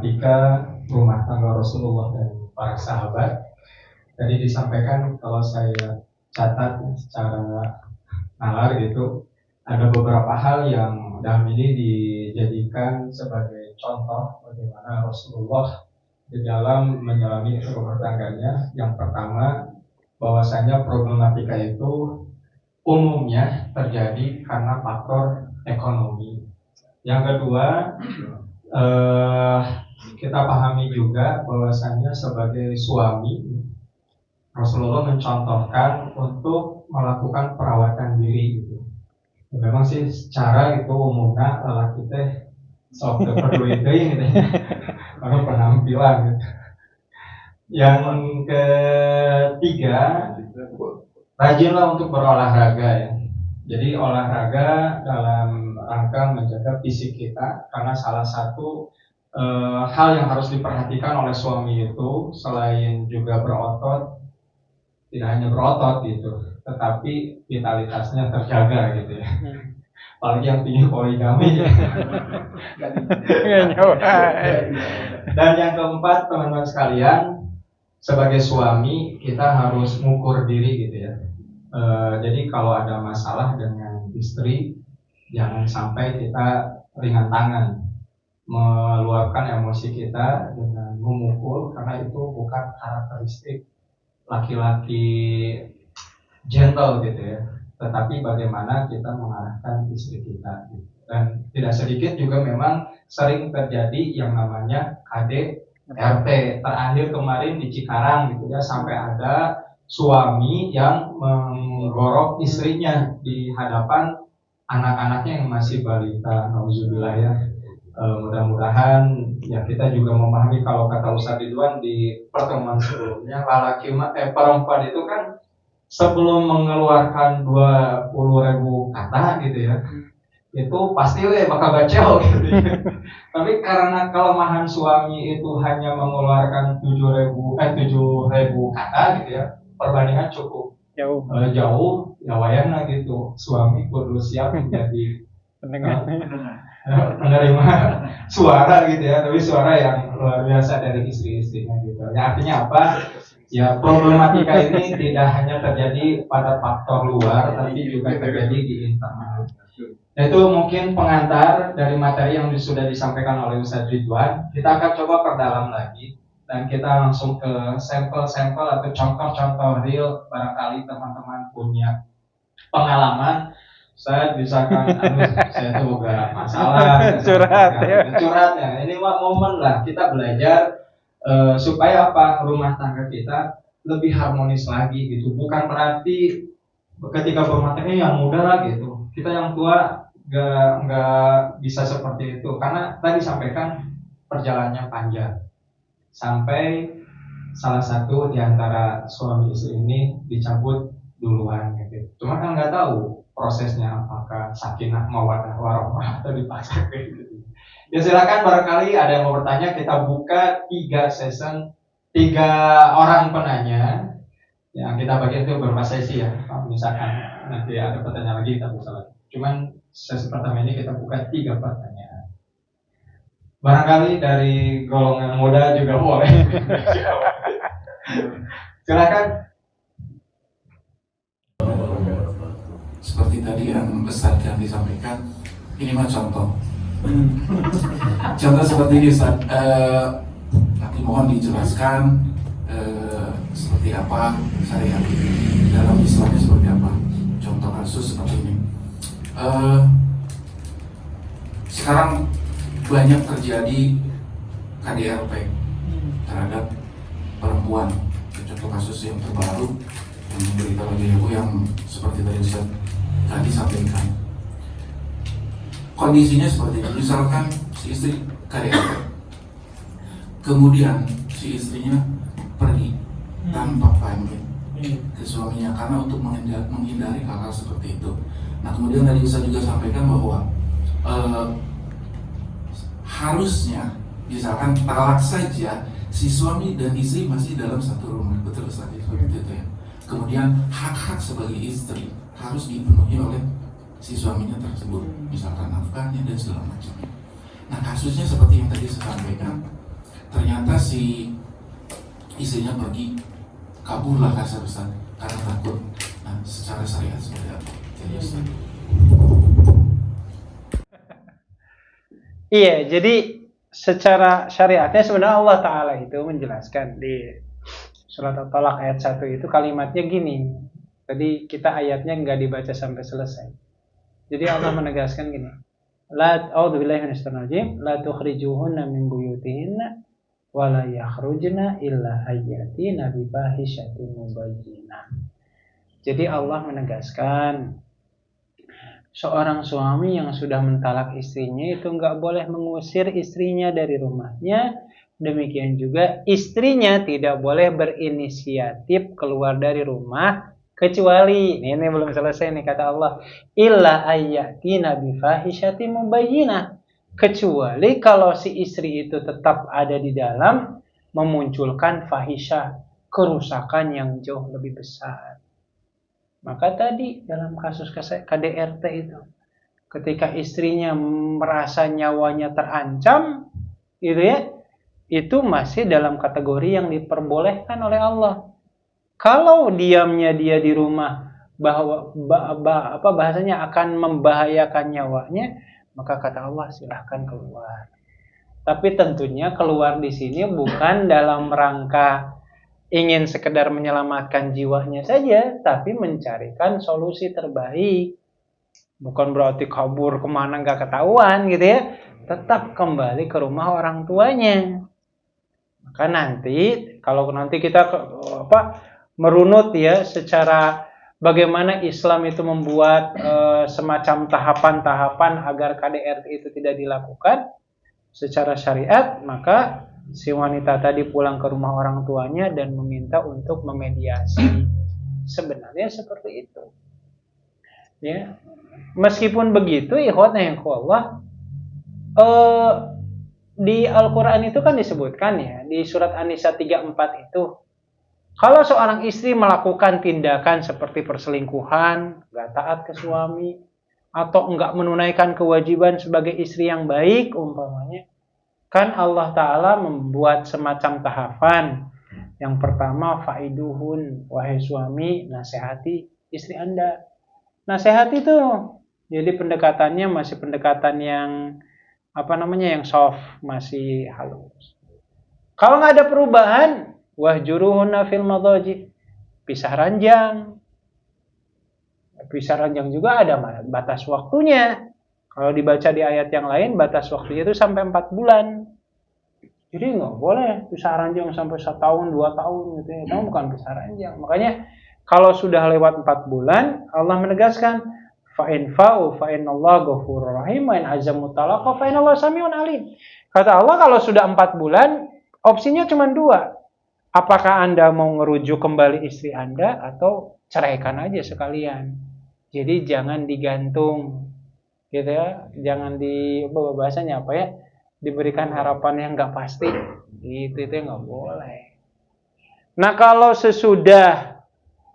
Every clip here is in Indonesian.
problematika rumah tangga Rasulullah dan para sahabat. Tadi disampaikan, kalau saya catat secara nalar gitu, ada beberapa hal yang dalam ini dijadikan sebagai contoh bagaimana Rasulullah di dalam menjalani rumah tangganya. Yang pertama, bahwasanya problematika itu umumnya terjadi karena faktor ekonomi. Yang kedua, kita pahami juga bahwasanya sebagai suami, Rasulullah mencontohkan untuk melakukan perawatan diri gitu. Memang sih secara itu umumnya lelaki teh sok peduli gitu karena penampilan gitu. Yang ketiga, rajinlah untuk berolahraga ya. Jadi olahraga dalam rangka menjaga fisik kita, karena salah satu hal yang harus diperhatikan oleh suami itu selain juga berotot, tidak hanya berotot gitu, tetapi vitalitasnya terjaga gitu ya. Apalagi yang tinggi poligami ya. Dan yang keempat, teman-teman sekalian, sebagai suami kita harus mengukur diri gitu ya. Jadi kalau ada masalah dengan istri, jangan sampai kita ringan tangan meluapkan emosi kita dengan memukul, karena itu bukan karakteristik laki-laki gentle gitu ya. Tetapi bagaimana kita mengarahkan istri kita gitu. Dan tidak sedikit juga memang sering terjadi yang namanya KDRT. Terakhir kemarin di Cikarang gitu ya, sampai ada suami yang menggorok istrinya di hadapan anak-anaknya yang masih balita. Nauzubillah ya. Mudah-mudahan ya kita juga memahami, kalau kata Ustaz Ridwan di pertemuan sebelumnya, perempuan itu kan sebelum mengeluarkan 20.000 kata gitu ya, itu pasti bakal bacel gitu ya. Tapi karena kelemahan suami itu hanya mengeluarkan 7.000 kata gitu ya, perbandingan cukup jauh ya, wayangna gitu. Suami kudu siap menjadi menerima suara gitu ya, tapi suara yang luar biasa dari istri-istrinya gitu. Ya, artinya apa? Ya, problematika ini tidak hanya terjadi pada faktor luar, tapi juga terjadi di internal. Itu mungkin pengantar dari materi yang sudah disampaikan oleh Ustaz Ridwan. Kita akan coba perdalam lagi, dan kita langsung ke sampel-sampel atau contoh-contoh real. Barangkali teman-teman punya pengalaman. Saya misalkan, saya tuh gak masalah curhat ya. Ini mah momen lah kita belajar supaya apa, rumah tangga kita lebih harmonis lagi gitu. Bukan berarti ketika berumah tangga yang muda lah gitu, kita yang tua gak bisa seperti itu. Karena tadi sampaikan perjalanannya panjang sampai salah satu di antara suami istri ini dicabut duluan gitu. Cuma kan nggak tahu prosesnya, apakah sakinah mawaddah warahmah atau dipaksa gitu. Ya silakan, barangkali ada yang mau bertanya. Kita buka 3 session, 3 orang penanya. Yang kita bagi itu beberapa sesi ya. Kalau misalkan nanti ada pertanyaan lagi kita bisa lagi. Cuman sesi pertama ini kita buka 3 pertanyaan. Barangkali dari golongan muda juga boleh. Silakan. Seperti tadi yang Ustaz yang disampaikan, ini mah contoh. Contoh seperti ini Ustaz. Nanti mohon dijelaskan seperti apa syariat dalam Islamnya, seperti apa. Contoh kasus seperti ini. Sekarang banyak terjadi KDRT terhadap perempuan. Contoh kasus yang terbaru yang berita lagi yang seperti tadi Ustaz tadi sampaikan. Kondisinya seperti itu. Misalkan si istri KDRT, kemudian si istrinya pergi tanpa pamit ke suaminya karena untuk menghindari hal-hal seperti itu. Nah, kemudian tadi Ustaz juga sampaikan bahwa harusnya misalkan talak saja si suami dan istri masih dalam satu rumah, betul Ustaz, seperti itu ya. Kemudian hak-hak sebagai istri harus dipenuhi oleh si suaminya tersebut, misalkan nafkahnya dan segala macamnya. Nah, kasusnya seperti yang tadi saya sampaikan, si istrinya pergi, kaburlah kasar Ustaz, karena takut. Nah, secara syariat seperti apa? Jadi Ustaz. Iya, jadi secara syariatnya sebenarnya Allah Ta'ala itu menjelaskan di surat At-Talaq ayat 1 itu kalimatnya gini. Tadi kita ayatnya nggak dibaca sampai selesai. Jadi Allah menegaskan gini. A'udzubillahi minasyaitonir rajim. La tukhrijuhunna min buyutihinna wa la yakhrujna illa ayyatina bi fahishatin mubayyinah. Jadi Allah menegaskan seorang suami yang sudah mentalak istrinya itu nggak boleh mengusir istrinya dari rumahnya. Demikian juga istrinya tidak boleh berinisiatif keluar dari rumah kecuali ini belum selesai nih kata Allah, illa ayyatina bi fahishatin mubayyinah, kecuali kalau si istri itu tetap ada di dalam memunculkan fahisyah, kerusakan yang jauh lebih besar. Maka tadi dalam kasus KDRT itu, ketika istrinya merasa nyawanya terancam, gitu ya, itu masih dalam kategori yang diperbolehkan oleh Allah. Kalau diamnya dia di rumah bahwa bahasanya akan membahayakan nyawanya, maka kata Allah silahkan keluar. Tapi tentunya keluar di sini bukan dalam rangka ingin sekedar menyelamatkan jiwanya saja, tapi mencarikan solusi terbaik. Bukan berarti kabur kemana nggak ketahuan gitu ya. Tetap kembali ke rumah orang tuanya. Maka nanti kalau nanti kita merunut ya secara bagaimana Islam itu membuat semacam tahapan-tahapan agar KDRT itu tidak dilakukan secara syariat, maka si wanita tadi pulang ke rumah orang tuanya dan meminta untuk memediasi. Sebenarnya seperti itu. Ya. Meskipun begitu, ikhwatna yang Allah, di Al-Qur'an itu kan disebutkan ya, di surat An-Nisa 34 itu, kalau seorang istri melakukan tindakan seperti perselingkuhan, enggak taat ke suami, atau enggak menunaikan kewajiban sebagai istri yang baik umpamanya, kan Allah Ta'ala membuat semacam tahapan. Yang pertama, fa'iduhun, wahai suami, nasihati istri Anda. Nasihati itu, jadi pendekatannya masih pendekatan yang yang soft, masih halus. Kalau nggak ada perubahan, wahjuruhunna fil madhaji, pisah ranjang. Pisah ranjang juga ada batas waktunya. Kalau dibaca di ayat yang lain, batas waktunya itu sampai 4 bulan. Jadi nggak boleh pisah ranjang sampai 1 tahun, 2 tahun gitu ya. Itu bukan pisah ranjang. Makanya kalau sudah lewat 4 bulan, Allah menegaskan, fa'in fa'u fa'inallahu ghafurur rahim wa in azamu talaqa fa'inallahu samiun alim. Kata Allah, kalau sudah 4 bulan, opsinya cuma 2. Apakah Anda mau ngerujuk kembali istri Anda atau ceraikan aja sekalian. Jadi jangan digantung, gitu ya. Jangan bahasanya diberikan harapan yang nggak pasti. Itu nggak boleh. Nah kalau sesudah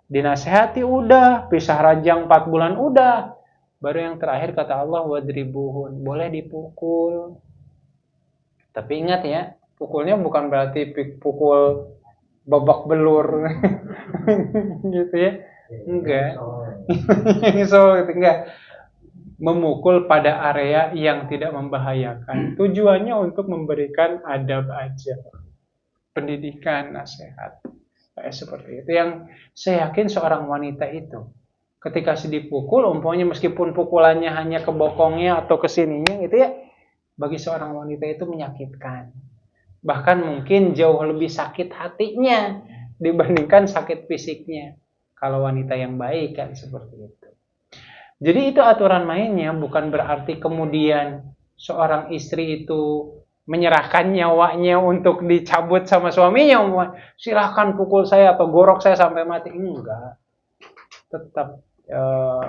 dinasehati udah, pisah ranjang 4 bulan udah, baru yang terakhir kata Allah wadribuhun, boleh dipukul. Tapi ingat ya, pukulnya bukan berarti pukul babak belur gitu ya. Enggak. Enggak. Memukul pada area yang tidak membahayakan. Tujuannya untuk memberikan adab aja. Pendidikan, nasihat. Seperti itu yang saya yakin seorang wanita itu ketika dipukul, umpamanya meskipun pukulannya hanya ke bokongnya atau ke sininya gitu ya, bagi seorang wanita itu menyakitkan. Bahkan mungkin jauh lebih sakit hatinya dibandingkan sakit fisiknya. Kalau wanita yang baik kan seperti itu. Jadi itu aturan mainnya, bukan berarti kemudian seorang istri itu menyerahkan nyawanya untuk dicabut sama suaminya. Silahkan pukul saya atau gorok saya sampai mati. Enggak. Tetap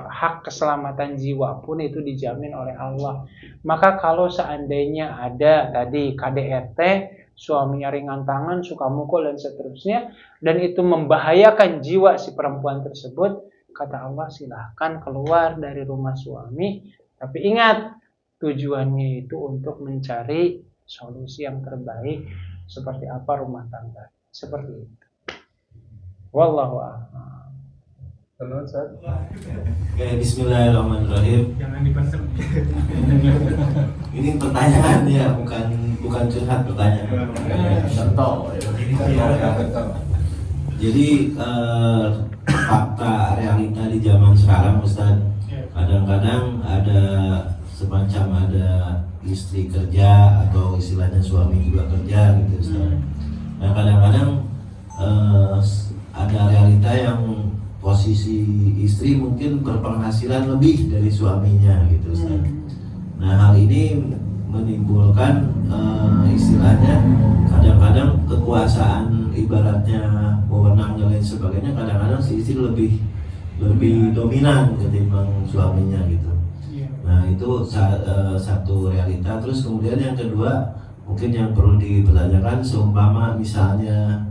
hak keselamatan jiwa pun itu dijamin oleh Allah. Maka kalau seandainya ada tadi KDRT, suaminya ringan tangan, suka mukul dan seterusnya, dan itu membahayakan jiwa si perempuan tersebut, kata Allah silahkan keluar dari rumah suami. Tapi ingat, tujuannya itu untuk mencari solusi yang terbaik seperti apa rumah tangga. Seperti itu. Wallahu a'lam. Oke, bismillahirrahmanirrahim. Jangan dipendem. Ini pertanyaan ya, bukan curhat, pertanyaan. Jadi fakta realita di zaman sekarang, Ustaz, kadang-kadang ada semacam ada istri kerja atau istilahnya suami juga kerja gitu, Ustaz. Nah, kadang-kadang ada realita yang posisi istri mungkin berpenghasilan lebih dari suaminya gitu, Ustaz. Nah, hal ini menimbulkan istilahnya kadang-kadang kekuasaan, ibaratnya wewenang dan lain sebagainya, kadang-kadang si istri lebih dominan ketimbang suaminya gitu. Nah, itu satu realita. Terus kemudian yang kedua, mungkin yang perlu dipertanyakan, seumpama misalnya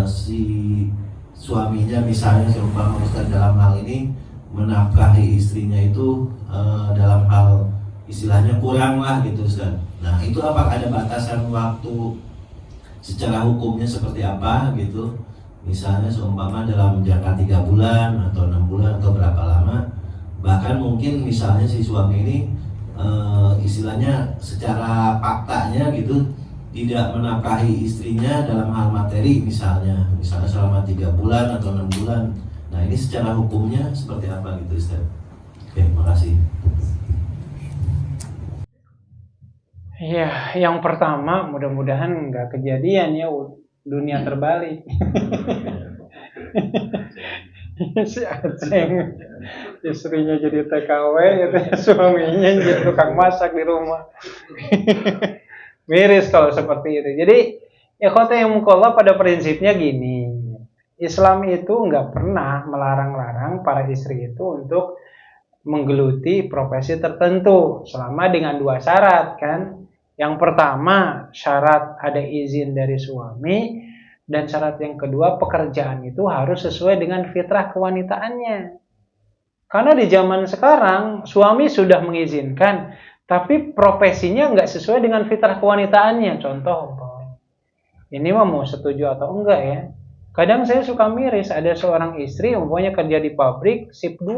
si suaminya misalnya, seumpama Ustaz dalam hal ini menafkahi istrinya itu dalam hal istilahnya kurang lah gitu, Ustaz. Nah, itu apakah ada batasan waktu secara hukumnya seperti apa gitu? Misalnya seumpama dalam jangka 3 bulan atau 6 bulan atau berapa lama. Bahkan mungkin misalnya si suami ini istilahnya secara faktanya gitu tidak menafkahi istrinya dalam hal materi, misalnya selama 3 bulan atau 6 bulan. Nah, ini secara hukumnya seperti apa gitu, Ustaz? Oke, makasih. Ya, yang pertama mudah-mudahan nggak kejadian ya dunia terbalik. Si Aceng istrinya jadi TKW, suaminya jadi tukang masak di rumah. Miris kalau seperti itu. Jadi ikhwata yang mukolla pada prinsipnya gini, Islam itu nggak pernah melarang-larang para istri itu untuk menggeluti profesi tertentu selama dengan 2 syarat kan. Yang pertama syarat ada izin dari suami, dan syarat yang kedua pekerjaan itu harus sesuai dengan fitrah kewanitaannya. Karena di zaman sekarang suami sudah mengizinkan, tapi profesinya nggak sesuai dengan fitrah kewanitaannya. Contoh, ini mah mau setuju atau enggak ya? Kadang saya suka miris, ada seorang istri umpamanya kerja di pabrik shift 2,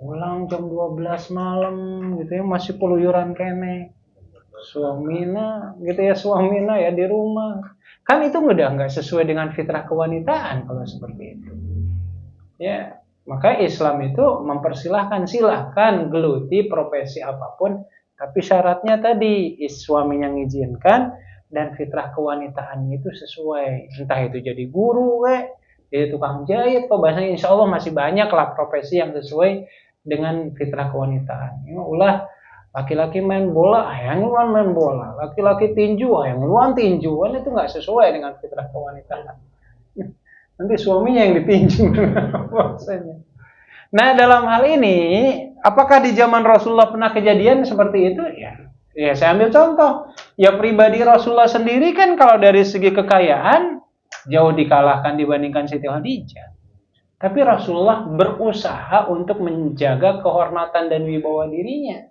pulang jam 12 malam gitu ya, masih peluyuran kene. Suamina gitu ya, suamina ya di rumah. Kan itu udah nggak sesuai dengan fitrah kewanitaan kalau seperti itu. Ya, maka Islam itu mempersilahkan, silahkan geluti profesi apapun, tapi syaratnya tadi suaminya mengizinkan dan fitrah kewanitaannya itu sesuai. Entah itu jadi guru, jadi tukang jahit, bahasanya insya Allah masih banyak lah profesi yang sesuai dengan fitrah kewanitaan. Ulah laki-laki main bola, yang luan main bola. Laki-laki tinju, yang luan tinjuan, itu nggak sesuai dengan fitrah kewanitaan. Nanti suaminya yang ditinju bahasanya. Nah, dalam hal ini, apakah di zaman Rasulullah pernah kejadian seperti itu? Ya saya ambil contoh. Ya pribadi Rasulullah sendiri kan kalau dari segi kekayaan jauh dikalahkan dibandingkan Siti Khadijah. Tapi Rasulullah berusaha untuk menjaga kehormatan dan wibawa dirinya.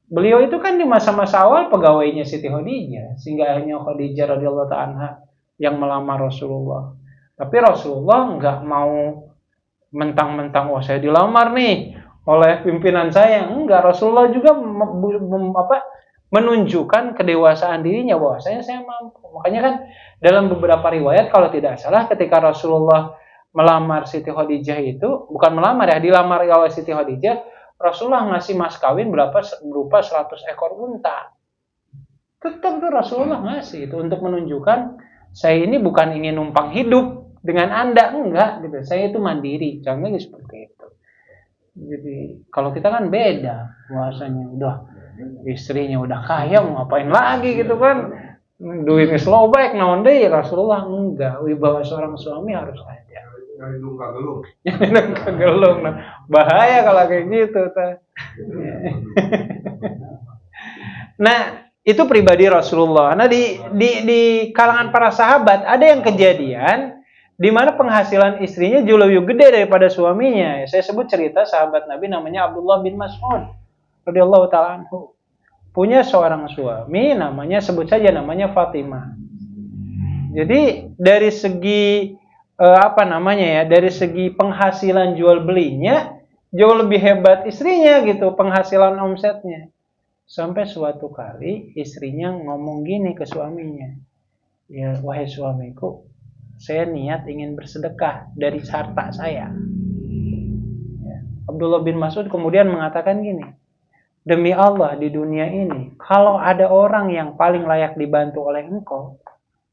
Beliau itu kan di masa-masa awal pegawainya Siti Khadijah, sehingga akhirnya Khadijah radhiyallahu ta'ala yang melamar Rasulullah. Tapi Rasulullah nggak mau mentang-mentang saya dilamar nih oleh pimpinan saya. Enggak, Rasulullah juga menunjukkan kedewasaan dirinya bahwa saya mampu. Makanya kan dalam beberapa riwayat kalau tidak salah ketika Rasulullah melamar Siti Khadijah itu, bukan melamar ya, dilamar oleh Siti Khadijah, Rasulullah ngasih mas kawin berupa 100 ekor unta. Tetap tuh Rasulullah ngasih itu untuk menunjukkan saya ini bukan ingin numpang hidup dengan Anda, enggak gitu. Saya itu mandiri, contohnya seperti itu. Jadi kalau kita kan beda, bahasanya udah istrinya udah kaya mau ngapain lagi gitu kan. Duitnya slow back naon deui, Rasulullah enggak. Wibawa seorang suami harus ada. Ngalindung kagelung. Kagelung. Bahaya kalau kayak gitu. Nah, itu pribadi Rasulullah. Nah, di kalangan para sahabat ada yang kejadian di mana penghasilan istrinya jauh lebih gede daripada suaminya. Saya sebut cerita sahabat Nabi namanya Abdullah bin Mas'ud radhiyallahu ta'ala anhu. punya seorang suami namanya, sebut saja namanya Fatimah. Jadi dari segi dari segi penghasilan jual belinya jauh lebih hebat istrinya gitu, penghasilan omsetnya. Sampai suatu kali istrinya ngomong gini ke suaminya, ya wahai suamiku, saya niat ingin bersedekah dari harta saya. Ya. Abdullah bin Mas'ud kemudian mengatakan gini, demi Allah di dunia ini, kalau ada orang yang paling layak dibantu oleh engkau,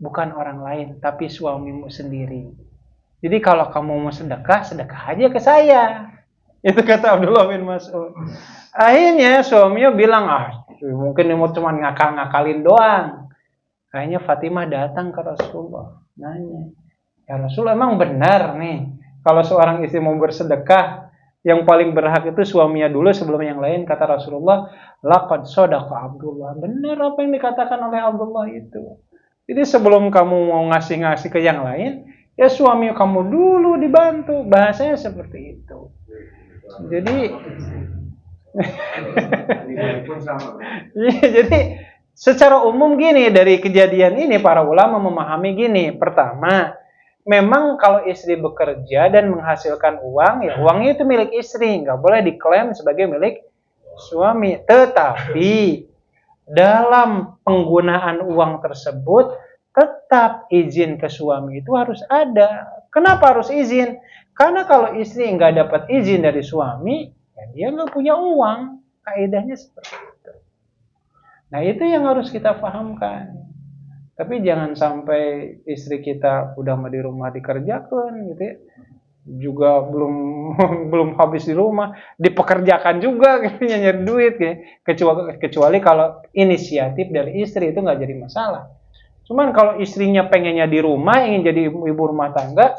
bukan orang lain, tapi suamimu sendiri. Jadi kalau kamu mau sedekah, sedekah aja ke saya. Itu kata Abdullah bin Mas'ud. Akhirnya suaminya bilang, mungkin mau cuma ngakal-ngakalin doang. Akhirnya Fatimah datang ke Rasulullah, nanya, ya Rasul, emang benar nih kalau seorang istri mau bersedekah, yang paling berhak itu suaminya dulu sebelum yang lain? Kata Rasulullah, laqad shadaqa Abdullah. Benar apa yang dikatakan oleh Abdullah itu. Jadi sebelum kamu mau ngasih-ngasih ke yang lain, ya suami kamu dulu dibantu. Bahasanya seperti itu. Jadi jadi secara umum gini, dari kejadian ini para ulama memahami gini. Pertama, memang kalau istri bekerja dan menghasilkan uang, ya uangnya itu milik istri, nggak boleh diklaim sebagai milik suami. Tetapi dalam penggunaan uang tersebut tetap izin ke suami itu harus ada. Kenapa harus izin? Karena kalau istri nggak dapat izin dari suami, ya dia nggak punya uang. Kaidahnya seperti itu. Nah itu yang harus kita pahamkan. Tapi jangan sampai istri kita udah mau di rumah dikerjakan gitu ya, juga belum habis di rumah dipekerjakan juga gitu, nyari duit gitu. Kecuali kalau inisiatif dari istri itu nggak jadi masalah. Cuman kalau istrinya pengennya di rumah, ingin jadi ibu rumah tangga,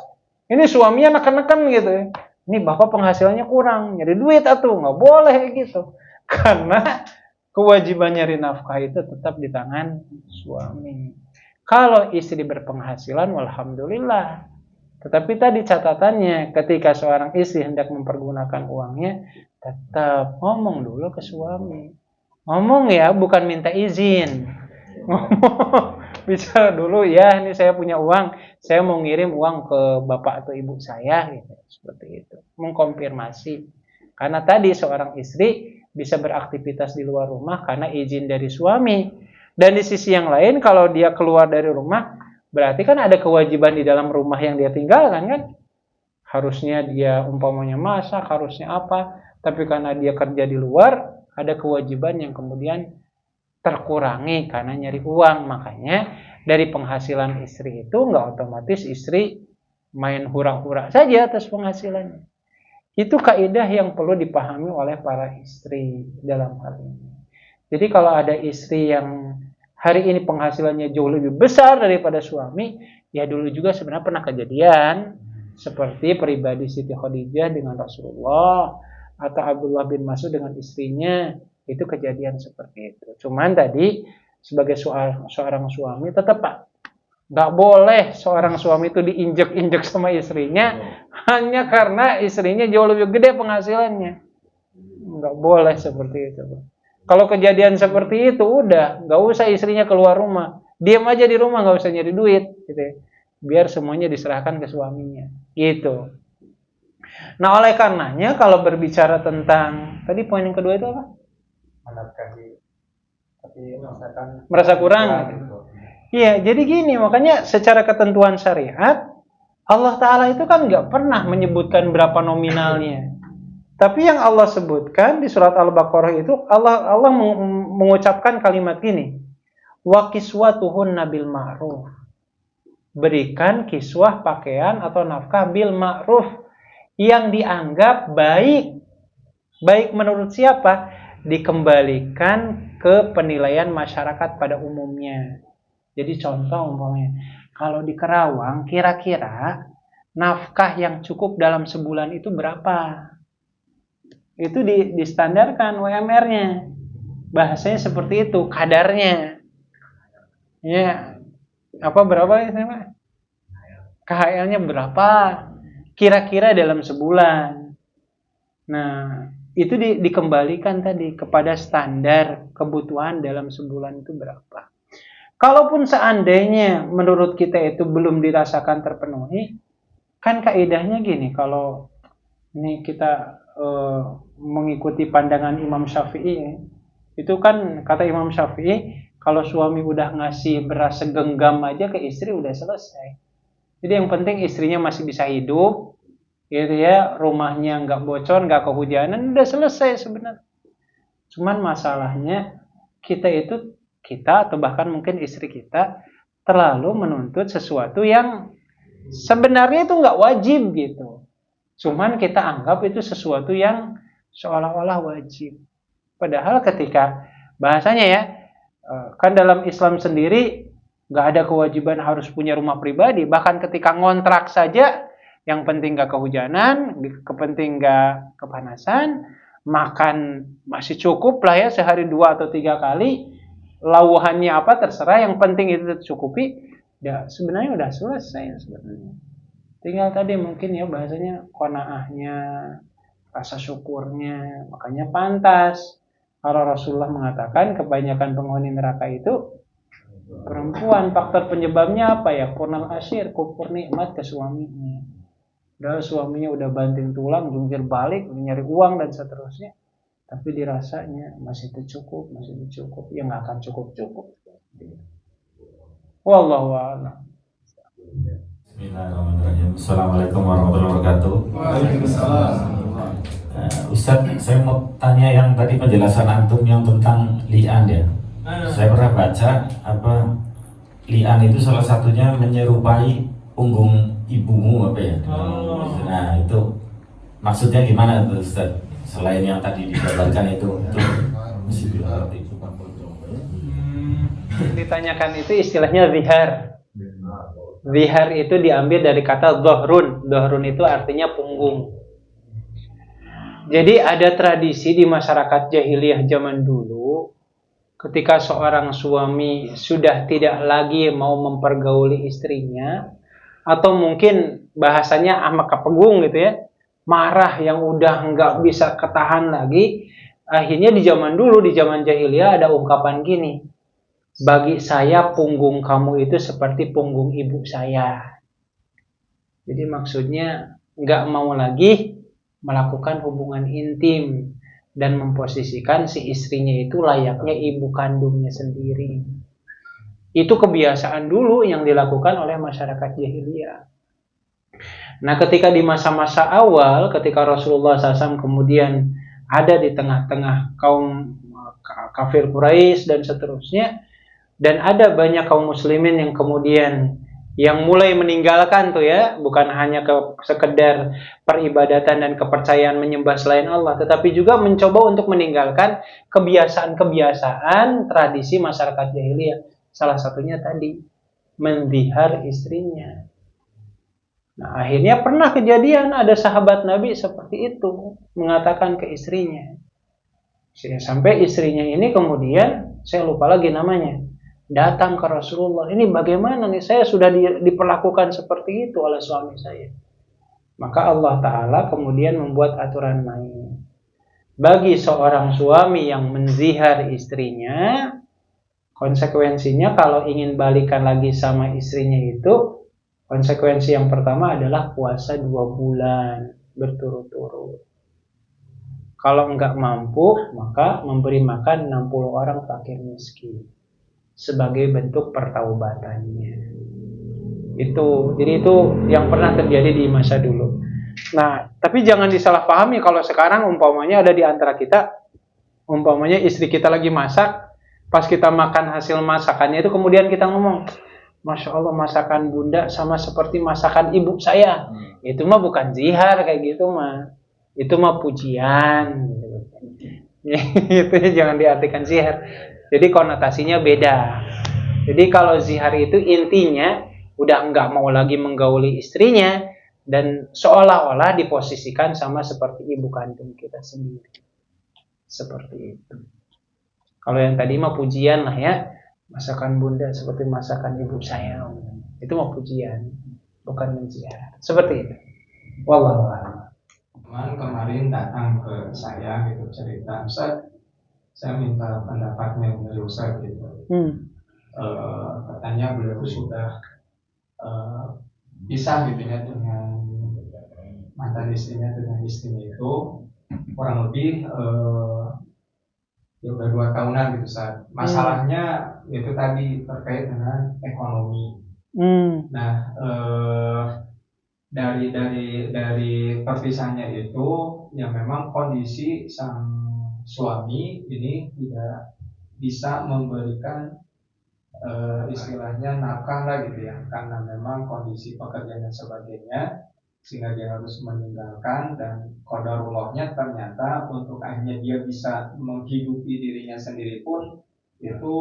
ini suaminya neken-neken gitu ya, ini bapak penghasilannya kurang, nyari duit atuh, nggak boleh gitu. Karena kewajiban nyari nafkah itu tetap di tangan suami. Kalau istri berpenghasilan, alhamdulillah. Tetapi tadi catatannya, ketika seorang istri hendak mempergunakan uangnya, tetap ngomong dulu ke suami. Ngomong ya, bukan minta izin. Ngomong, bicara dulu, ya ini saya punya uang, saya mau ngirim uang ke bapak atau ibu saya, gitu. Seperti itu. Mengkonfirmasi. Karena tadi seorang istri bisa beraktivitas di luar rumah karena izin dari suami. Dan di sisi yang lain, kalau dia keluar dari rumah, berarti kan ada kewajiban di dalam rumah yang dia tinggalkan kan. Harusnya dia umpamanya masak, harusnya apa. Tapi karena dia kerja di luar, ada kewajiban yang kemudian terkurangi karena nyari uang. Makanya dari penghasilan istri itu nggak otomatis istri main hura-hura saja atas penghasilannya. Itu kaidah yang perlu dipahami oleh para istri dalam hal ini. Jadi kalau ada istri yang hari ini penghasilannya jauh lebih besar daripada suami, ya dulu juga sebenarnya pernah kejadian seperti pribadi Siti Khadijah dengan Rasulullah atau Abdullah bin Mas'ud dengan istrinya, itu kejadian seperti itu. Cuman tadi sebagai seorang suami tetap Pak, nggak boleh seorang suami itu diinjek-injek sama istrinya hanya karena istrinya jauh lebih gede penghasilannya. Nggak boleh seperti itu Pak. Kalau kejadian seperti itu udah nggak usah istrinya keluar rumah, diam aja di rumah, nggak usah nyari duit gitu ya. Biar semuanya diserahkan ke suaminya gitu. Nah oleh karenanya kalau berbicara tentang tadi poin yang kedua itu apa? Menafkahi, tapi merasa kurang. Iya, jadi gini, makanya secara ketentuan syariat Allah Ta'ala itu kan nggak pernah menyebutkan berapa nominalnya. Tapi yang Allah sebutkan di surat Al-Baqarah itu Allah mengucapkan kalimat gini, wa kiswatuhunna bil ma'ruf. Berikan kiswah pakaian atau nafkah bil ma'ruf yang dianggap baik. Baik menurut siapa? Dikembalikan ke penilaian masyarakat pada umumnya. Jadi contoh umpamanya, kalau di Kerawang kira-kira nafkah yang cukup dalam sebulan itu berapa? Itu distandarkan UMR-nya. Bahasanya seperti itu, kadarnya. Ya, apa berapa ya Pak? KHL-nya berapa? Kira-kira dalam sebulan. Nah, itu dikembalikan tadi kepada standar kebutuhan dalam sebulan itu berapa. Kalaupun seandainya menurut kita itu belum dirasakan terpenuhi, kan kaidahnya gini, kalau ini kita mengikuti pandangan Imam Syafi'i, itu kan kata Imam Syafi'i, kalau suami udah ngasih beras segenggam aja ke istri udah selesai. Jadi yang penting istrinya masih bisa hidup, gitu ya, rumahnya nggak bocor, nggak kehujanan, udah selesai sebenarnya. Cuman masalahnya kita atau bahkan mungkin istri kita terlalu menuntut sesuatu yang sebenarnya itu nggak wajib gitu. Cuman kita anggap itu sesuatu yang seolah-olah wajib. Padahal ketika bahasanya ya, kan dalam Islam sendiri nggak ada kewajiban harus punya rumah pribadi. Bahkan ketika ngontrak saja, yang penting nggak kehujanan, penting nggak kepanasan, makan masih cukup lah ya, sehari 2 atau 3 kali. Lauhannya apa terserah, yang penting itu tercukupi. Ya sebenarnya udah selesai sebenarnya. Tinggal tadi mungkin ya bahasanya qanaahnya, rasa syukurnya. Makanya pantas kalau Rasulullah mengatakan kebanyakan penghuni neraka itu perempuan. Faktor penyebabnya apa ya? Purnal asyir, kufur nikmat ke suaminya. Udah suaminya udah banting tulang, jungkir balik, nyari uang dan seterusnya, tapi dirasanya masih tercukup, ya nggak akan cukup. Wallahu a'lam. Bismillahirrahmanirrahim. Assalamualaikum warahmatullahi wabarakatuh. Waalaikumsalam. Ustaz, saya mau tanya yang tadi penjelasan antum yang tentang li'an ya. Saya pernah baca li'an itu salah satunya menyerupai punggung ibumu apa ya? Nah itu maksudnya gimana tuh Ustaz? Selain yang tadi digambarkan itu mesti diarti. Ditanyakan itu istilahnya zihar. Zihar itu diambil dari kata dhohrun. Dhohrun itu artinya punggung. Jadi ada tradisi di masyarakat jahiliyah zaman dulu, ketika seorang suami sudah tidak lagi mau mempergauli istrinya, atau mungkin bahasanya ahmak kepegung gitu ya, marah yang udah nggak bisa ketahan lagi, akhirnya di zaman dulu, di zaman jahiliyah ada ungkapan gini, bagi saya punggung kamu itu seperti punggung ibu saya. Jadi maksudnya nggak mau lagi melakukan hubungan intim dan memposisikan si istrinya itu layaknya ibu kandungnya sendiri. Itu kebiasaan dulu yang dilakukan oleh masyarakat jahiliyah. Nah, ketika di masa-masa awal, ketika Rasulullah SAW kemudian ada di tengah-tengah kaum kafir Quraisy dan seterusnya, dan ada banyak kaum muslimin yang kemudian yang mulai meninggalkan tuh ya, bukan hanya sekedar peribadatan dan kepercayaan menyembah selain Allah, tetapi juga mencoba untuk meninggalkan kebiasaan-kebiasaan tradisi masyarakat jahiliyah. Salah satunya tadi mendihar istrinya. Nah, akhirnya pernah kejadian ada sahabat Nabi seperti itu, mengatakan ke istrinya. Sampai istrinya ini kemudian, saya lupa lagi namanya, datang ke Rasulullah, ini bagaimana nih, saya sudah diperlakukan seperti itu oleh suami saya. Maka Allah Ta'ala kemudian membuat aturan main. Bagi seorang suami yang menzihar istrinya, konsekuensinya kalau ingin balikan lagi sama istrinya itu, konsekuensi yang pertama adalah puasa 2 bulan berturut-turut. Kalau enggak mampu, maka memberi makan 60 orang fakir miskin sebagai bentuk pertaubatannya. Jadi itu yang pernah terjadi di masa dulu. Nah, tapi jangan disalahpahami kalau sekarang umpamanya ada di antara kita, umpamanya istri kita lagi masak, pas kita makan hasil masakannya itu kemudian kita ngomong, Masya Allah masakan bunda sama seperti masakan ibu saya. Itu mah bukan zihar kayak gitu mah. Itu mah pujian. Itu jangan diartikan zihar. Jadi konotasinya beda. Jadi kalau zihar itu intinya udah nggak mau lagi menggauli istrinya dan seolah-olah diposisikan sama seperti ibu kandung kita sendiri. Seperti itu. Kalau yang tadi mah pujian lah ya, masakan bunda seperti masakan ibu saya. Itu mah pujian, bukan menziar. Seperti itu. Wallahu a'lam. Teman kemarin datang ke saya gitu cerita, Ustaz, saya minta pendapatnya dari Ustaz gitu. Katanya beliau itu sudah pisah gitu ya dengan mantan istrinya, dengan istrinya itu kurang lebih ya udah 2 tahunan gitu Ustaz. Masalahnya itu tadi terkait dengan ekonomi. Nah, dari perpisahannya itu ya memang kondisi sang suami ini tidak bisa memberikan istilahnya nafkah lah gitu ya, karena memang kondisi pekerjaan dan sebagainya, sehingga dia harus meninggalkan, dan qadarullahnya ternyata untuk akhirnya dia bisa menghidupi dirinya sendiri pun itu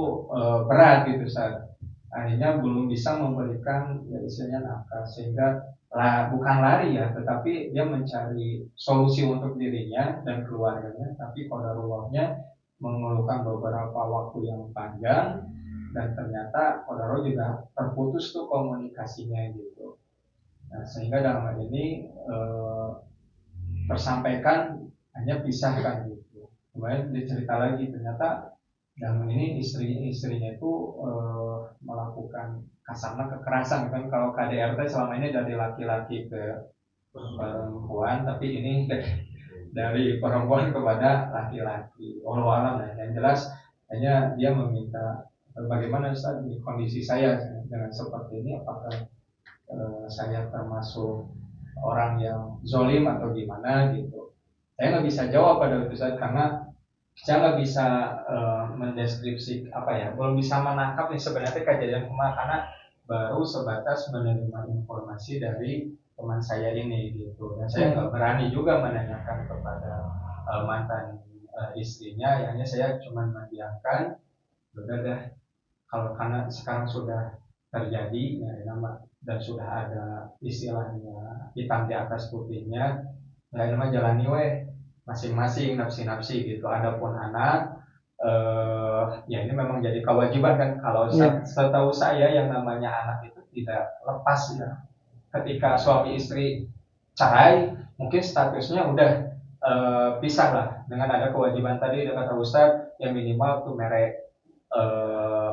berat gitu Ustaz. Akhirnya belum bisa memberikan ya istilahnya nafkah, sehingga bukan lari ya, tetapi dia mencari solusi untuk dirinya dan keluarganya, tapi qadarullahnya mengeluhkan beberapa waktu yang panjang, dan ternyata qadarullah juga terputus tuh komunikasinya gitu. Nah, sehingga dalam hal ini tersampaikan hanya pisahkan gitu. Kemudian dia cerita lagi, ternyata dalam ini istrinya itu melakukan kasarnya kekerasan kan. Kalau KDRT selama ini dari laki-laki ke perempuan, tapi ini dari perempuan kepada laki-laki. Wallahu a'lam. Yang jelas hanya dia meminta bagaimana Ustaz di kondisi saya dengan seperti ini, apakah saya termasuk orang yang zolim atau gimana gitu. Saya nggak bisa jawab pada itu Ustaz, karena saya nggak bisa mendeskripsi belum bisa menangkap nih sebenarnya kejadian kemarin, karena baru sebatas menerima informasi dari teman saya ini gitu, dan saya nggak berani juga menanyakan kepada mantan istrinya, hanya saya cuma mendiamkan, udah deh, kalau karena sekarang sudah terjadi ya nama dan sudah ada istilahnya hitam di atas putihnya, ya nama jalani masing-masing nafsi-nafsi gitu. Adapun anak ya ini memang jadi kewajiban kan, kalau setahu saya yang namanya anak itu tidak lepas ya. Ketika suami istri cerai, mungkin statusnya udah pisah lah, dengan ada kewajiban tadi kata Ustaz yang minimal tuh merek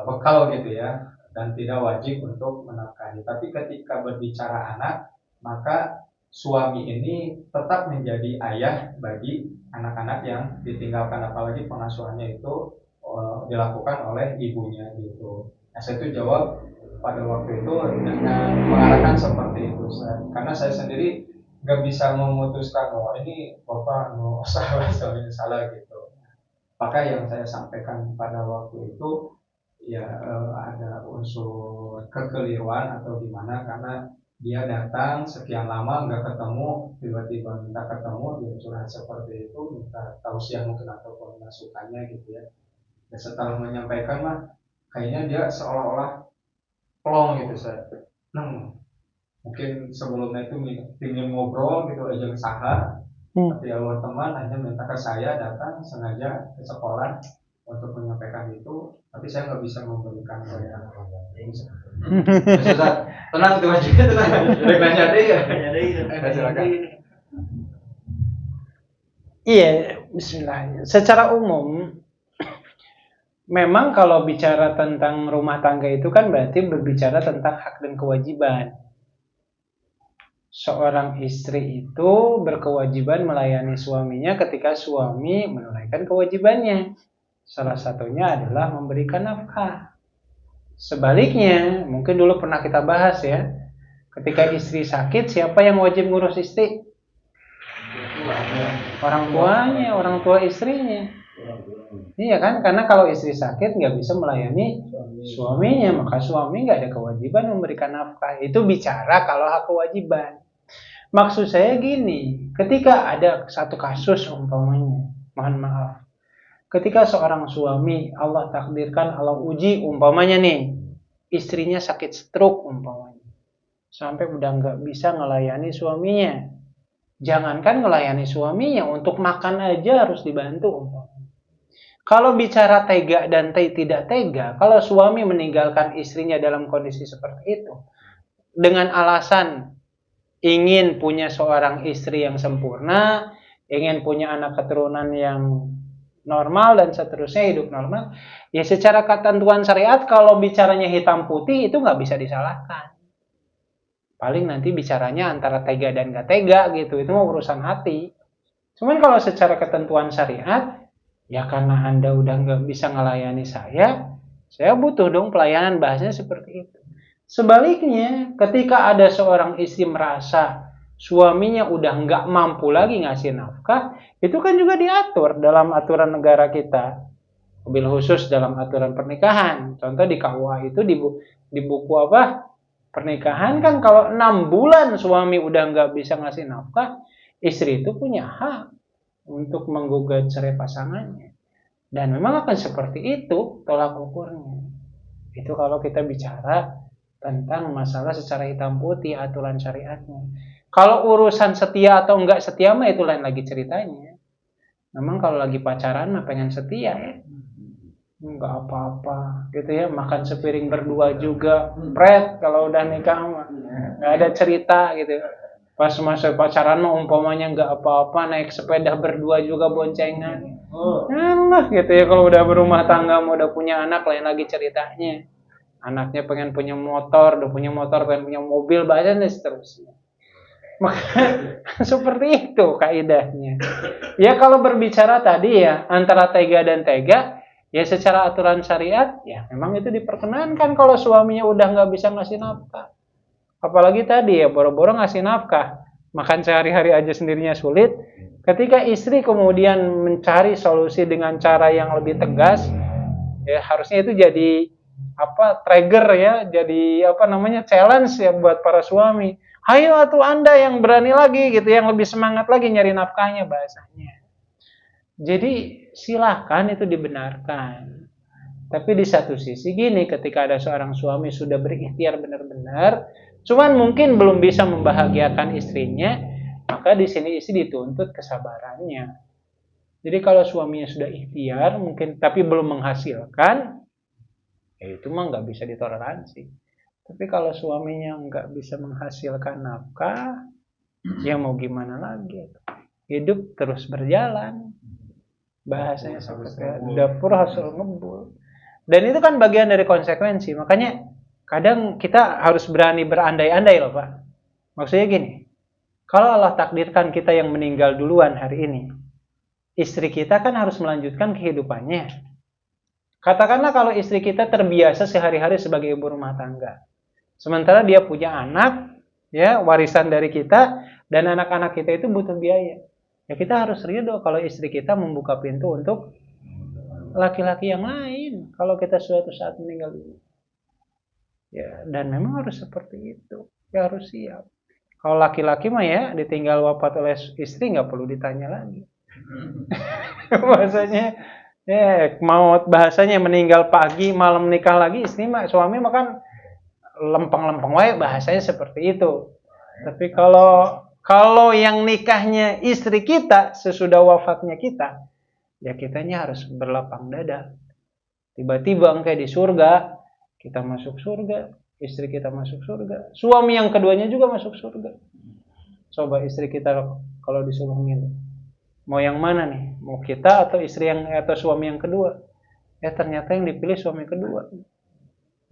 bekal gitu ya, dan tidak wajib untuk menafkahi. Tapi ketika berbicara anak, maka suami ini tetap menjadi ayah bagi anak-anak yang ditinggalkan, apalagi pengasuhannya itu dilakukan oleh ibunya gitu. Nah, saya itu jawab pada waktu itu dengan mengarahkan seperti itu, karena saya sendiri nggak bisa memutuskan ini bapak salah gitu. Maka yang saya sampaikan pada waktu itu ya ada unsur kekeliruan atau gimana, karena dia datang sekian lama nggak ketemu, tiba-tiba minta ketemu, dia curhat seperti itu, minta tausiah mungkin ataupun masukannya gitu ya. Dan setelah menyampaikan mah kayaknya dia seolah-olah plong gitu saya. Mungkin sebelumnya itu ingin ngobrol gitu aja ke saha, tapi awal teman hanya minta ke saya datang sengaja ke sekolah untuk menyampaikan itu, tapi saya nggak bisa memberikan saya. Tenang tuh aja, tenang. Nanya deh ya. Silakan. Iya, Bismillah. Secara umum, memang kalau bicara tentang rumah tangga itu kan berarti berbicara tentang hak dan kewajiban. Seorang istri itu berkewajiban melayani suaminya ketika suami menunaikan kewajibannya. Salah satunya adalah memberikan nafkah. Sebaliknya, mungkin dulu pernah kita bahas ya, ketika istri sakit, siapa yang wajib ngurus istri? Orang tuanya, orang tua istrinya. Iya kan, karena kalau istri sakit nggak bisa melayani suaminya, maka suami nggak ada kewajiban memberikan nafkah. Itu bicara kalau hak kewajiban. Maksud saya gini, ketika ada satu kasus umpamanya, mohon maaf, ketika seorang suami Allah takdirkan, Allah uji umpamanya nih, istrinya sakit stroke umpamanya, sampai udah nggak bisa ngelayani suaminya. Jangankan ngelayani suaminya, untuk makan aja harus dibantu umpamanya. Kalau bicara tega dan tidak tega, kalau suami meninggalkan istrinya dalam kondisi seperti itu, dengan alasan ingin punya seorang istri yang sempurna, ingin punya anak keturunan yang normal dan seterusnya, hidup normal, ya secara ketentuan syariat kalau bicaranya hitam putih itu nggak bisa disalahkan. Paling nanti bicaranya antara tega dan gak tega gitu, itu mau urusan hati. Cuman kalau secara ketentuan syariat, ya karena Anda udah nggak bisa ngelayani saya butuh dong pelayanan, bahasanya seperti itu. Sebaliknya, ketika ada seorang istri merasa suaminya udah nggak mampu lagi ngasih nafkah, itu kan juga diatur dalam aturan negara kita, mobil khusus dalam aturan pernikahan. Contoh di KUA itu di buku apa pernikahan kan, kalau 6 bulan suami udah nggak bisa ngasih nafkah, istri itu punya hak untuk menggugat cerai pasangannya. Dan memang akan seperti itu tolak ukurnya. Itu kalau kita bicara tentang masalah secara hitam putih aturan syariatnya. Kalau urusan setia atau enggak setia mah itu lain lagi ceritanya. Memang kalau lagi pacaran mah pengen setia ya. Enggak apa-apa gitu ya, makan sepiring berdua juga pret. Kalau udah nikah mah enggak ada cerita gitu. Pas masa pacaran mah umpamanya enggak apa-apa, naik sepeda berdua juga boncengan. Enak gitu ya. Kalau udah berumah tangga mau udah punya anak lain lagi ceritanya. Anaknya pengen punya motor, udah punya motor pengen punya mobil, bahasanya seterusnya. Maka seperti itu kaidahnya. Ya kalau berbicara tadi ya antara tega dan tega, ya secara aturan syariat ya memang itu diperkenankan kalau suaminya udah nggak bisa ngasih nafkah. Apalagi tadi ya boro-boro ngasih nafkah, makan sehari-hari aja sendirinya sulit. Ketika istri kemudian mencari solusi dengan cara yang lebih tegas, ya harusnya itu jadi trigger ya, jadi challenge ya buat para suami. Ayo atuh Anda yang berani lagi gitu, yang lebih semangat lagi nyari nafkahnya bahasanya. Jadi silakan itu dibenarkan. Tapi di satu sisi gini, ketika ada seorang suami sudah berikhtiar benar-benar, cuman mungkin belum bisa membahagiakan istrinya, maka di sini istri dituntut kesabarannya. Jadi kalau suaminya sudah ikhtiar mungkin tapi belum menghasilkan, ya itu mah nggak bisa ditoleransi. Tapi kalau suaminya nggak bisa menghasilkan nafkah, ya mau gimana lagi? Hidup terus berjalan. Bahasanya seperti dapur hasil ngebul. Dan itu kan bagian dari konsekuensi. Makanya kadang kita harus berani berandai-andai loh Pak. Maksudnya gini, kalau Allah takdirkan kita yang meninggal duluan hari ini, istri kita kan harus melanjutkan kehidupannya. Katakanlah kalau istri kita terbiasa sehari-hari sebagai ibu rumah tangga. Sementara dia punya anak, ya warisan dari kita, dan anak-anak kita itu butuh biaya. Ya kita harus ridho kalau istri kita membuka pintu untuk laki-laki yang lain. Kalau kita suatu saat meninggal dulu. Ya, dan memang harus seperti itu. Ya harus siap. Kalau laki-laki mah ya ditinggal wafat oleh istri nggak perlu ditanya lagi. Bahasanya ya maut, bahasanya meninggal pagi malam nikah lagi, istri mah suami mah kan lempeng-lempeng wae, bahasanya seperti itu. Tapi kalau yang nikahnya istri kita sesudah wafatnya kita, ya kitanya harus berlapang dada. Tiba-tiba kayak di surga, kita masuk surga, istri kita masuk surga, suami yang keduanya juga masuk surga. Coba istri kita kalau disuruh milih, mau yang mana nih? Mau kita atau atau suami yang kedua? Ya ternyata yang dipilih suami kedua.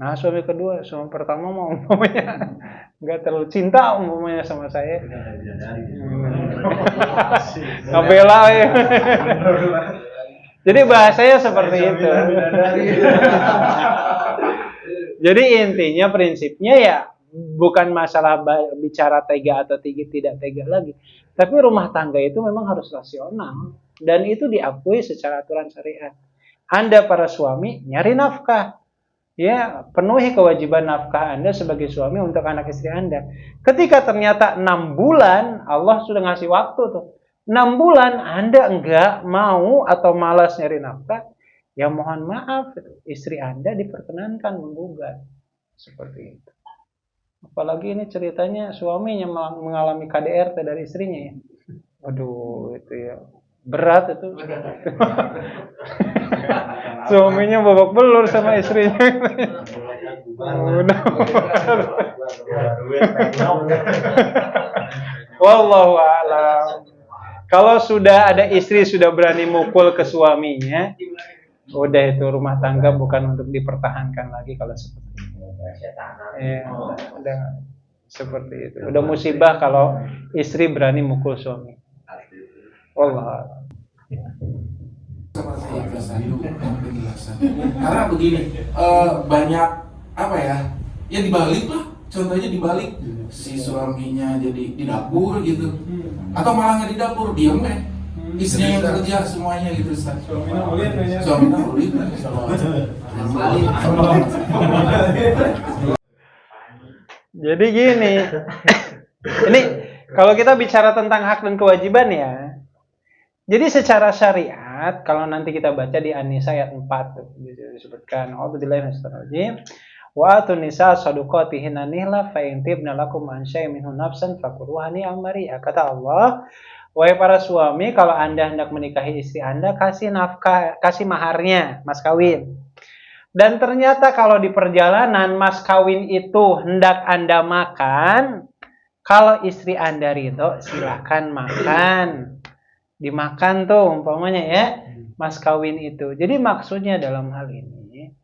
Nah suami kedua, suami pertama mau umpamanya nggak terlalu cinta umpamanya sama saya. Ngabela ya. Jadi bahasanya seperti itu. Jadi intinya prinsipnya ya bukan masalah bicara tega atau tidak tega lagi. Tapi rumah tangga itu memang harus rasional. Dan itu diakui secara aturan syariat. Anda para suami nyari nafkah. Ya, penuhi kewajiban nafkah Anda sebagai suami untuk anak istri Anda. Ketika ternyata 6 bulan, Allah sudah ngasih waktu tuh. 6 bulan Anda enggak mau atau malas nyari nafkah, ya mohon maaf, istri Anda diperkenankan menggugat. Seperti itu. Apalagi ini ceritanya suaminya mengalami KDRT dari istrinya ya. Waduh, itu ya. Berat itu. Suaminya babak belur sama istrinya. Wallahu a'lam. Kalau sudah ada istri sudah berani mukul ke suaminya, udah itu rumah tangga bukan untuk dipertahankan lagi kalau seperti itu. Ya, udah seperti itu. Udah musibah kalau istri berani mukul suami. Wallahu a'lam. Seperti itu satu penjelasan. Karena begini, banyak apa ya? Ya dibalik lah. Contohnya dibalik si suaminya jadi di dapur gitu, atau malah nggak di dapur, diem istrinya yang kerja semuanya gitu. Suaminya ulit. Jadi gini, ini kalau kita bicara tentang hak dan kewajiban ya, jadi secara syariat, kalau nanti kita baca di An-Nisa ayat 4 disebutkan, A'udzubillahi minasyaitonir rajim, wa atun nisa saduqatihinna nihla fa in tibna lakum an syai'in minhu nafsan fakuruha ni'am mari'a. Kata Allah, wahai para suami, kalau Anda hendak menikahi istri Anda, kasih nafkah, kasih maharnya, mas kawin. Dan ternyata kalau di perjalanan mas kawin itu hendak Anda makan, kalau istri Anda ridho, silakan makan. Dimakan tuh umpamanya ya, mas kawin itu. Jadi maksudnya dalam hal ini,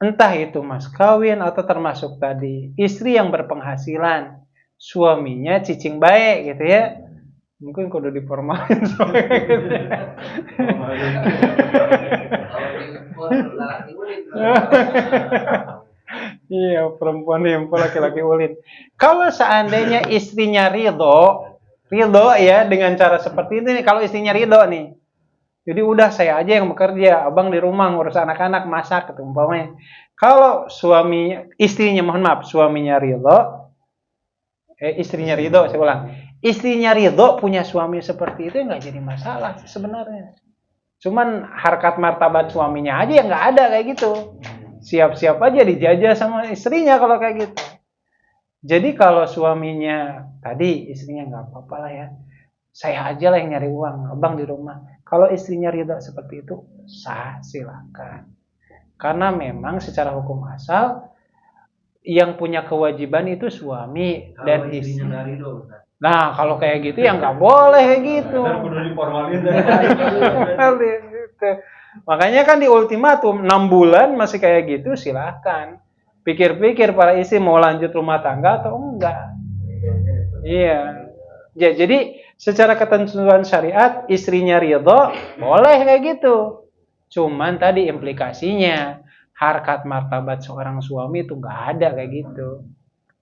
entah itu mas kawin atau termasuk tadi istri yang berpenghasilan, suaminya cicing baik gitu ya, mungkin kudu diformalin gitu ya. Iya, perempuan nimpul, laki-laki ulin. Kalau seandainya istrinya ridho ya dengan cara seperti ini, kalau istrinya ridho nih, jadi udah saya aja yang bekerja, abang di rumah ngurus anak-anak, masak gitu umpamanya. Kalau suaminya ridho, saya ulang, istrinya ridho punya suami seperti itu nggak jadi masalah sebenarnya. Cuman harkat martabat suaminya aja yang nggak ada kayak gitu. Siap-siap aja dijajah sama istrinya kalau kayak gitu. Jadi kalau suaminya tadi istrinya nggak apa-apa lah ya, saya aja lah yang nyari uang, abang di rumah. Kalau istrinya ridha seperti itu, sah, silakan. Karena memang secara hukum asal yang punya kewajiban itu suami dan istri. Nah, kalau kayak gitu ya nggak boleh kayak gitu. Makanya kan di ultimatum 6 bulan masih kayak gitu, silakan. Pikir-pikir para istri mau lanjut rumah tangga atau enggak. Iya. Ya, jadi secara ketentuan syariat istrinya ridho boleh kayak gitu. Cuman tadi implikasinya harkat martabat seorang suami itu nggak ada kayak gitu.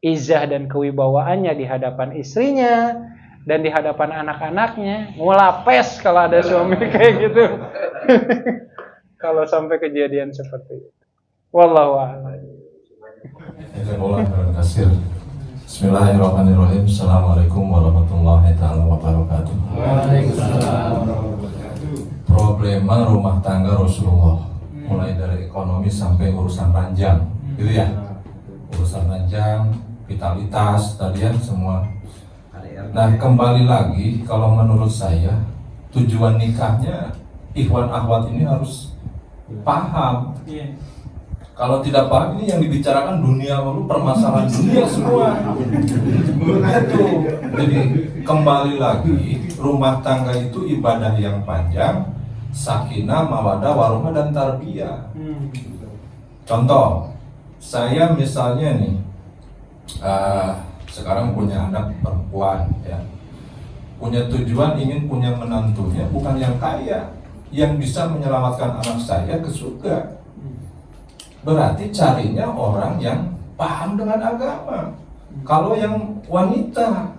Izzah dan kewibawaannya di hadapan istrinya dan di hadapan anak-anaknya ngelapes kalau ada suami kayak gitu. Kalau sampai kejadian seperti itu. Wallahu a'lam. Bismillahirrahmanirrahim. Assalamualaikum warahmatullahi wabarakatuh. Problema rumah tangga Rasulullah, mulai dari ekonomi sampai urusan ranjang, gitu ya. Urusan ranjang, vitalitas, tadi ya semua. Nah, kembali lagi, kalau menurut saya tujuan nikahnya ikhwan akhwat ini harus paham. Kalau tidak paham, ini yang dibicarakan dunia lalu, permasalahan dunia semua. Itu. Jadi kembali lagi, rumah tangga itu ibadah yang panjang, sakinah, mawadah, warahmah dan tarbiyah. Contoh, saya misalnya nih, sekarang punya anak perempuan, ya, punya tujuan ingin punya menantunya bukan yang kaya, yang bisa menyelamatkan anak saya ke surga. Berarti carinya orang yang paham dengan agama. Kalau yang wanita,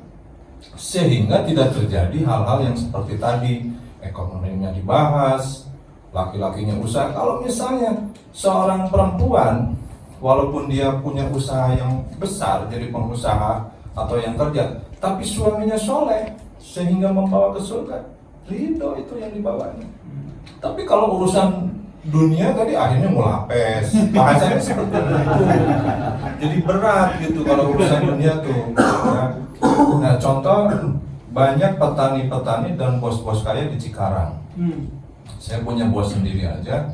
sehingga tidak terjadi hal-hal yang seperti tadi, ekonominya dibahas, laki-lakinya usaha. Kalau misalnya seorang perempuan, walaupun dia punya usaha yang besar, jadi pengusaha atau yang kerja, tapi suaminya soleh, sehingga membawa ke surga, ridho itu yang dibawanya. Tapi kalau urusan dunia tadi akhirnya mulapes, bahasanya seperti itu. Jadi berat gitu kalau urusan dunia tuh. Ya. Nah, contoh banyak petani-petani dan bos-bos kaya di Cikarang. Saya punya bos sendiri aja,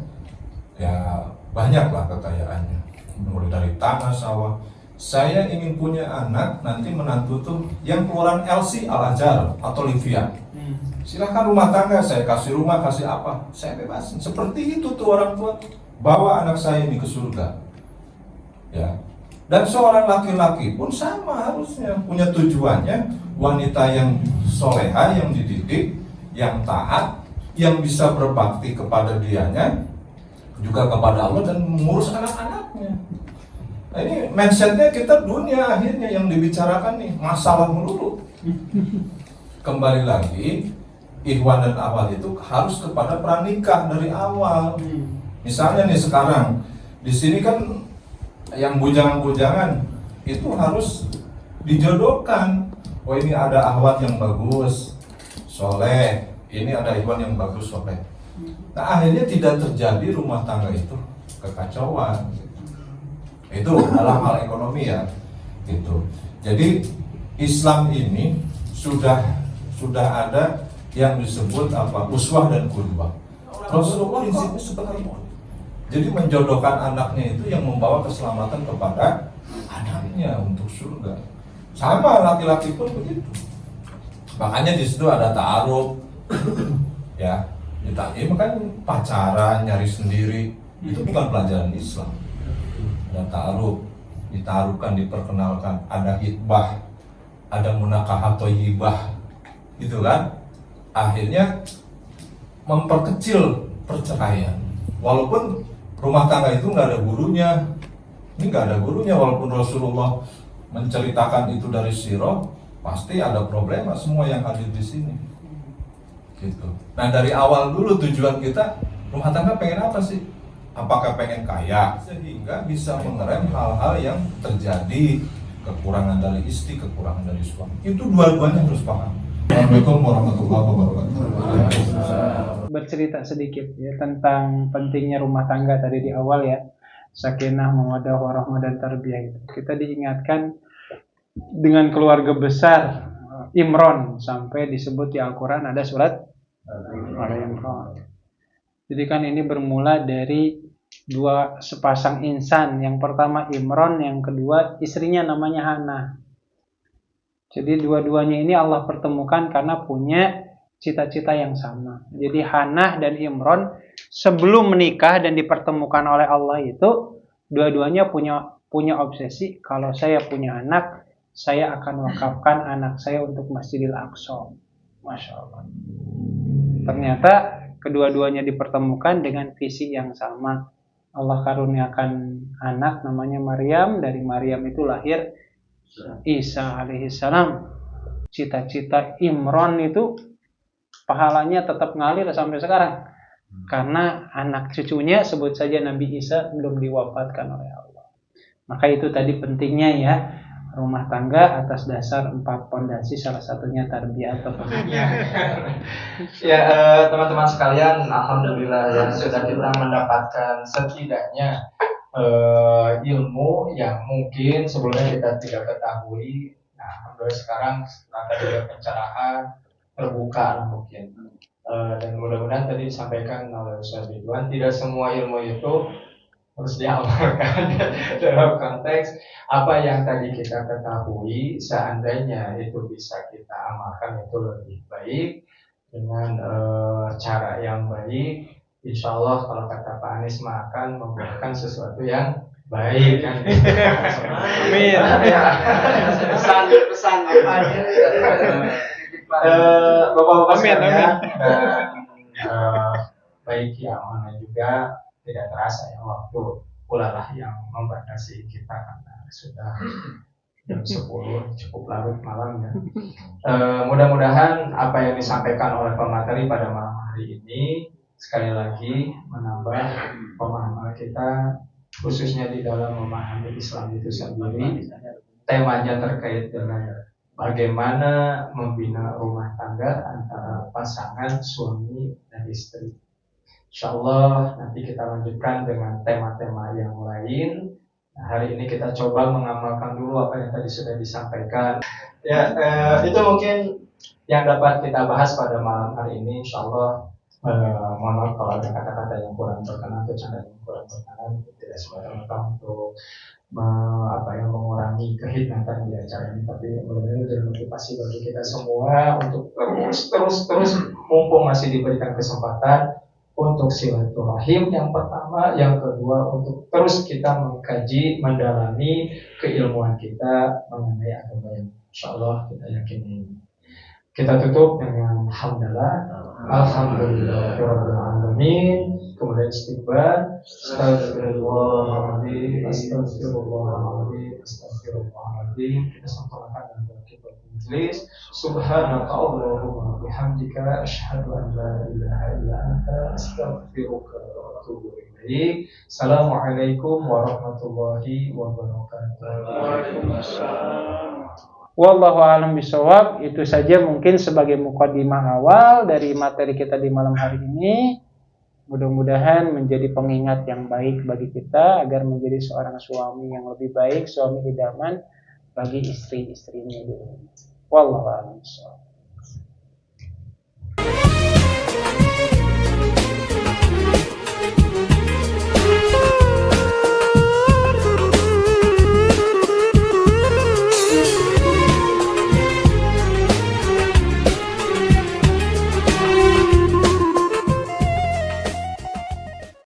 ya banyak lah kekayaannya, mulai dari tanah, sawah. Saya ingin punya anak, nanti menantu tuh yang keluaran LC Al-Azhar atau Livian. Silahkan rumah tangga, saya kasih rumah, kasih apa, saya bebasin. Seperti itu tuh orang tua, bawa anak saya ini ke surga. Ya. Dan seorang laki-laki pun sama harusnya, punya tujuannya, wanita yang soleha, yang dididik, yang taat, yang bisa berbakti kepada dianya, juga kepada Allah dan mengurus anak-anaknya. Nah, ini mindsetnya kita dunia akhirnya yang dibicarakan nih, masalah melulu. Kembali lagi, ikhwan dan awal itu harus kepada pranikah dari awal. Misalnya nih sekarang, di sini kan yang bujangan-bujangan itu harus dijodohkan. Oh ini ada ahwat yang bagus, soleh, ini ada ikhwan yang bagus, soleh. Nah akhirnya tidak terjadi rumah tangga itu kekacauan. Itu dalam hal ekonomi ya, gitu. Jadi Islam ini sudah ada yang disebut apa, uswah dan qudwah. Rasulullah prinsipnya seperti itu. Jadi menjodohkan anaknya itu yang membawa keselamatan kepada anaknya untuk surga. Sama laki-laki pun begitu. Makanya di situ ada ta'aruf, ya. Ini kan pacaran, nyari sendiri, itu bukan pelajaran Islam. Ada ta'aruf, ditaruhkan, diperkenalkan, ada hitbah, ada munakahat thayyibah, gitu kan? Akhirnya memperkecil perceraian. Walaupun rumah tangga itu nggak ada gurunya, ini nggak ada gurunya. Walaupun Rasulullah menceritakan itu dari sirah, pasti ada problema semua yang hadir di sini. Gitu. Nah dari awal dulu tujuan kita rumah tangga pengen apa sih? Apakah pengen kaya sehingga bisa mengerem hal-hal yang terjadi, kekurangan dari istri, kekurangan dari suami. Itu dua-duanya harus paham. Assalamualaikum warahmatullahi wabarakatuh. Bercerita sedikit ya tentang pentingnya rumah tangga tadi di awal ya, sakinah, mawaddah, warahmah dan tarbiyah itu. Kita diingatkan dengan keluarga besar Imron, sampai disebut di Al-Quran ada surat Al-Imron. Jadi kan ini bermula dari dua sepasang insan. Yang pertama Imron, yang kedua istrinya namanya Hana. Jadi dua-duanya ini Allah pertemukan karena punya cita-cita yang sama. Jadi Hana dan Imron sebelum menikah dan dipertemukan oleh Allah itu, dua-duanya punya obsesi, kalau saya punya anak, saya akan wakafkan anak saya untuk Masjidil Aqsa. Masya Allah. Ternyata kedua-duanya dipertemukan dengan visi yang sama. Allah karuniakan anak namanya Maryam, dari Maryam itu lahir Isa alaihissalam. Cita-cita Imron itu pahalanya tetap ngalir sampai sekarang, karena anak cucunya, sebut saja Nabi Isa, belum diwafatkan oleh Allah. Maka itu tadi pentingnya ya, rumah tangga atas dasar 4 pondasi, salah satunya tarbiyah atau pendidikan. Ya teman-teman sekalian, alhamdulillah ya sudah kita mendapatkan setidaknya ilmu yang mungkin sebelumnya kita tidak ketahui. Nah, alhamdulillah sekarang setelah tadi ada pencerahan, terbuka lah mungkin. Dan mudah-mudahan tadi disampaikan oleh Ustaz Ridwan, tidak semua ilmu itu harus diamalkan dalam konteks apa yang tadi kita ketahui. Seandainya itu bisa kita amalkan, itu lebih baik dengan cara yang baik. Insya Allah kalau kata Pak Anies akan membuahkan sesuatu yang baik kan. Amin. Pesan apa aja Bapak-bapak sekalian, baik yang mana juga tidak terasa ya waktu ulalah yang membatasi kita karena sudah jam 10 cukup larut malam ya. Mudah-mudahan apa yang disampaikan oleh pemateri pada malam hari ini sekali lagi menambah pemahaman kita, khususnya di dalam memahami Islam itu sendiri. Temanya terkait dengan bagaimana membina rumah tangga antara pasangan suami dan istri. Insyaallah nanti kita lanjutkan dengan tema-tema yang lain. Nah, hari ini kita coba mengamalkan dulu apa yang tadi sudah disampaikan. Ya, itu mungkin yang dapat kita bahas pada malam hari ini. Insyaallah, mohon maaf kalau ada kata-kata yang kurang berkenan atau canda yang kurang berkenan, tidak semata-mata untuk mengurangi kehikmatan di acara ini, tapi benar-benar jadi motivasi bagi kita semua untuk terus mumpung masih diberikan kesempatan untuk silaturahim yang pertama, yang kedua untuk terus kita mengkaji, mendalami keilmuan kita mengenai agama yang insyaallah kita yakini. Kita tutup dengan hamdalah, alhamdulillahirabbil alamin, kemudian istighfar, astagfirullahaladzim, astagfirullahaladzim, astagfirullahaladzim. Kita sempurnakan dengan berkibar majlis. Subhanaka Allahumma bihamdika asyhadu an la ilaha illa anta astaghfiruka wa atubu ilaik. Assalamualaikum warahmatullahi wabarakatuh. Wallahu a'lam bishawab. Itu saja mungkin sebagai mukadimah awal dari materi kita di malam hari ini. Mudah-mudahan menjadi pengingat yang baik bagi kita agar menjadi seorang suami yang lebih baik, suami idaman bagi istri-istrinya. Wallahu a'lam bishawab.